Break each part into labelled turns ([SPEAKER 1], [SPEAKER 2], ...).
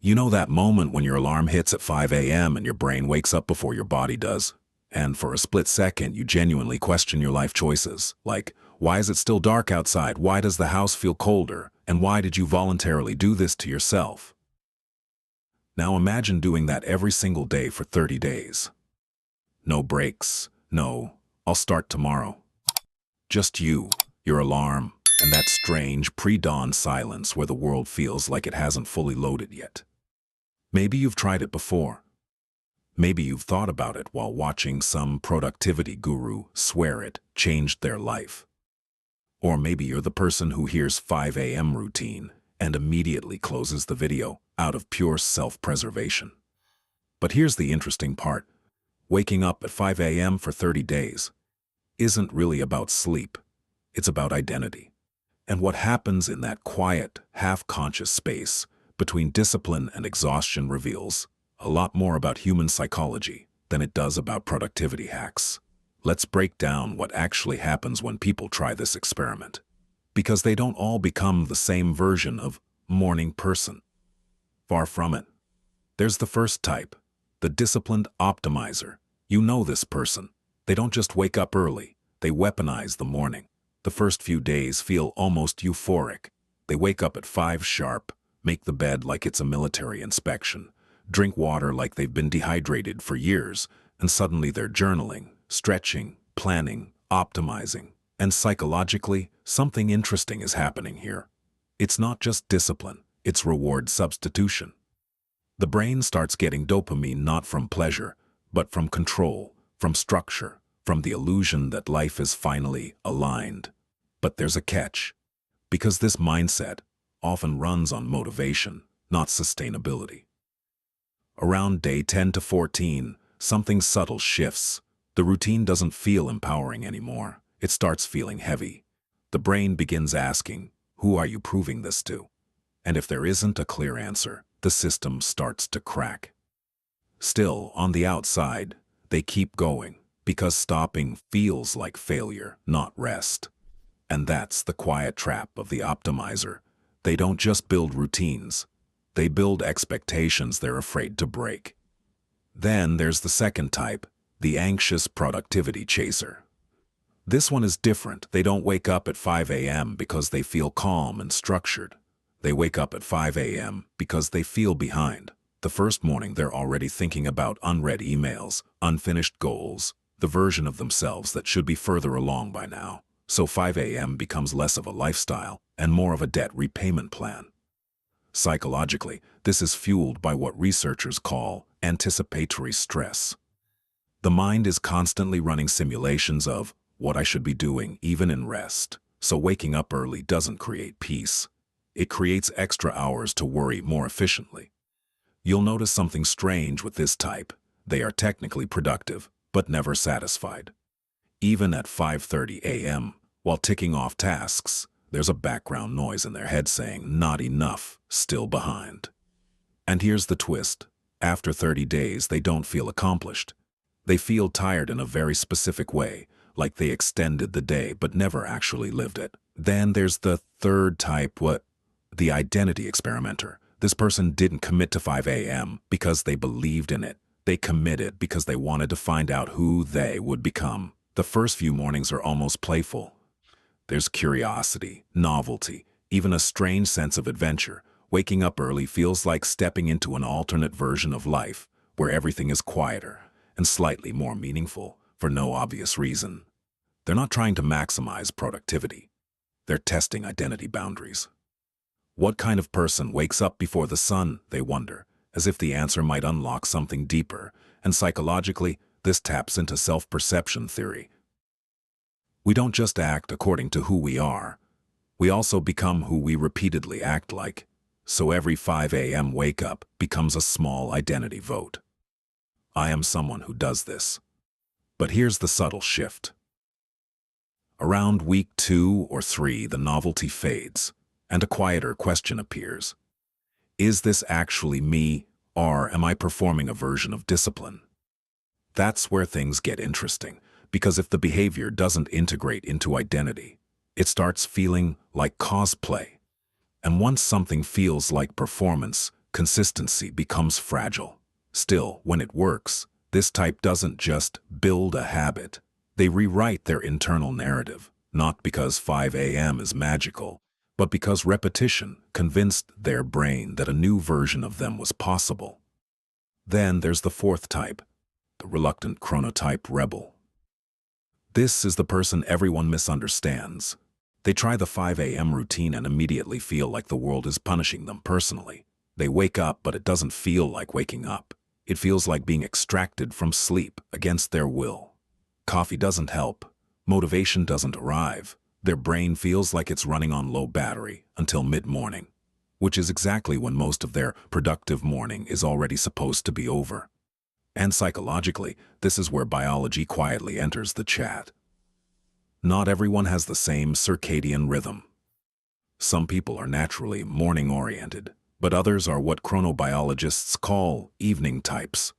[SPEAKER 1] You know that moment when your alarm hits at 5 a.m. and your brain wakes up before your body does? And for a split second, you genuinely question your life choices. Like, why is it still dark outside? Why does the house feel colder? And why did you voluntarily do this to yourself? Now imagine doing that every single day for 30 days. No breaks. No, I'll start tomorrow. Just you, your alarm, and that strange pre-dawn silence where the world feels like it hasn't fully loaded yet. Maybe you've tried it before. Maybe you've thought about it while watching some productivity guru swear it changed their life. Or maybe you're the person who hears 5 a.m. routine and immediately closes the video out of pure self-preservation. But here's the interesting part. Waking up at 5 a.m. for 30 days isn't really about sleep. It's about identity. And what happens in that quiet, half-conscious space between discipline and exhaustion reveals a lot more about human psychology than it does about productivity hacks. Let's break down what actually happens when people try this experiment. Because they don't all become the same version of morning person. Far from it. There's the first type, the disciplined optimizer. You know this person. They don't just wake up early, they weaponize the morning. The first few days feel almost euphoric. They wake up at 5 sharp, make the bed like it's a military inspection, drink water like they've been dehydrated for years, and suddenly they're journaling, stretching, planning, optimizing. And psychologically, something interesting is happening here. It's not just discipline, it's reward substitution. The brain starts getting dopamine not from pleasure, but from control, from structure, from the illusion that life is finally aligned. But there's a catch, because this mindset often runs on motivation, not sustainability. Around day 10 to 14, something subtle shifts. The routine doesn't feel empowering anymore. It starts feeling heavy. The brain begins asking, who are you proving this to? And if there isn't a clear answer, the system starts to crack. Still, on the outside, they keep going, because stopping feels like failure, not rest. And that's the quiet trap of the optimizer. They don't just build routines, they build expectations they're afraid to break. Then there's the second type, the anxious productivity chaser. This one is different. They don't wake up at 5 a.m. because they feel calm and structured. They wake up at 5 a.m. because they feel behind. The first morning they're already thinking about unread emails, unfinished goals, the version of themselves that should be further along by now. So 5 a.m. becomes less of a lifestyle and more of a debt repayment plan. Psychologically, this is fueled by what researchers call anticipatory stress. The mind is constantly running simulations of what I should be doing even in rest. So waking up early doesn't create peace. It creates extra hours to worry more efficiently. You'll notice something strange with this type. They are technically productive, but never satisfied. Even at 5:30 a.m., while ticking off tasks, there's a background noise in their head saying, not enough, still behind. And here's the twist. After 30 days, they don't feel accomplished. They feel tired in a very specific way, like they extended the day but never actually lived it. Then there's the third type, the identity experimenter. This person didn't commit to 5 a.m. because they believed in it. They committed because they wanted to find out who they would become. The first few mornings are almost playful. There's curiosity, novelty, even a strange sense of adventure. Waking up early feels like stepping into an alternate version of life, where everything is quieter and slightly more meaningful for no obvious reason. They're not trying to maximize productivity. They're testing identity boundaries. What kind of person wakes up before the sun, they wonder, as if the answer might unlock something deeper, and psychologically, this taps into self-perception theory. We don't just act according to who we are, we also become who we repeatedly act like. So every 5 a.m. wake-up becomes a small identity vote. I am someone who does this. But here's the subtle shift. Around week 2 or 3, the novelty fades, and a quieter question appears. Is this actually me, or am I performing a version of discipline? That's where things get interesting, because if the behavior doesn't integrate into identity, it starts feeling like cosplay. And once something feels like performance, consistency becomes fragile. Still, when it works, this type doesn't just build a habit. They rewrite their internal narrative, not because 5 a.m. is magical, but because repetition convinced their brain that a new version of them was possible. Then there's the fourth type, the reluctant chronotype rebel. This is the person everyone misunderstands. They try the 5 a.m. routine and immediately feel like the world is punishing them personally. They wake up, but it doesn't feel like waking up. It feels like being extracted from sleep against their will. Coffee doesn't help. Motivation doesn't arrive. Their brain feels like it's running on low battery until mid-morning, which is exactly when most of their productive morning is already supposed to be over. And psychologically, this is where biology quietly enters the chat. Not everyone has the same circadian rhythm. Some people are naturally morning-oriented, but others are what chronobiologists call evening types.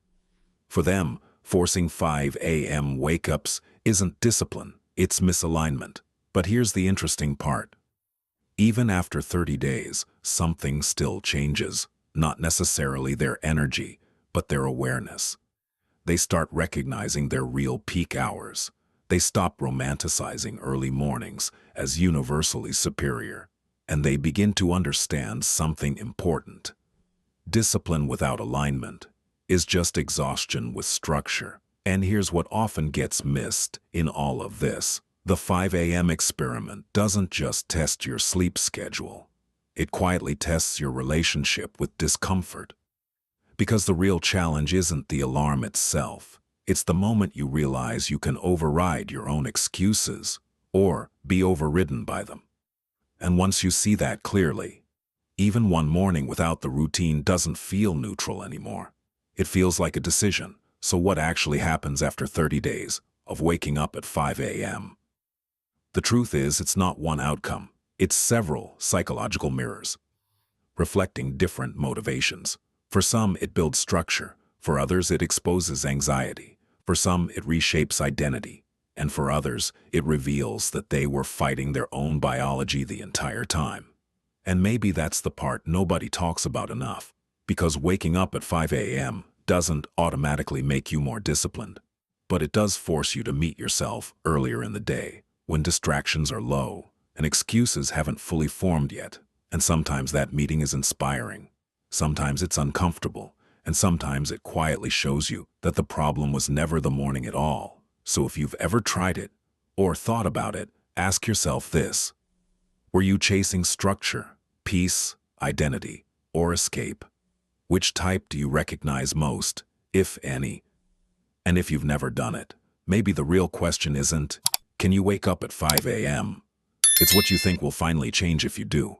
[SPEAKER 1] For them, forcing 5 a.m. wake-ups isn't discipline, it's misalignment. But here's the interesting part. Even after 30 days, something still changes, not necessarily their energy, but their awareness. They start recognizing their real peak hours. They stop romanticizing early mornings as universally superior, and they begin to understand something important. Discipline without alignment is just exhaustion with structure. And here's what often gets missed in all of this. The 5 a.m. experiment doesn't just test your sleep schedule. It quietly tests your relationship with discomfort. Because the real challenge isn't the alarm itself. It's the moment you realize you can override your own excuses or be overridden by them. And once you see that clearly, even one morning without the routine doesn't feel neutral anymore. It feels like a decision. So what actually happens after 30 days of waking up at 5 a.m.? The truth is, it's not one outcome. It's several psychological mirrors, reflecting different motivations. For some, it builds structure. For others, it exposes anxiety. For some, it reshapes identity. And for others, it reveals that they were fighting their own biology the entire time. And maybe that's the part nobody talks about enough, because waking up at 5 a.m. doesn't automatically make you more disciplined, but it does force you to meet yourself earlier in the day, when distractions are low and excuses haven't fully formed yet. And sometimes that meeting is inspiring. Sometimes it's uncomfortable, and sometimes it quietly shows you that the problem was never the morning at all. So if you've ever tried it or thought about it, ask yourself this. Were you chasing structure, peace, identity, or escape? Which type do you recognize most, if any? And if you've never done it, maybe the real question isn't, can you wake up at 5 a.m.? It's what you think will finally change if you do.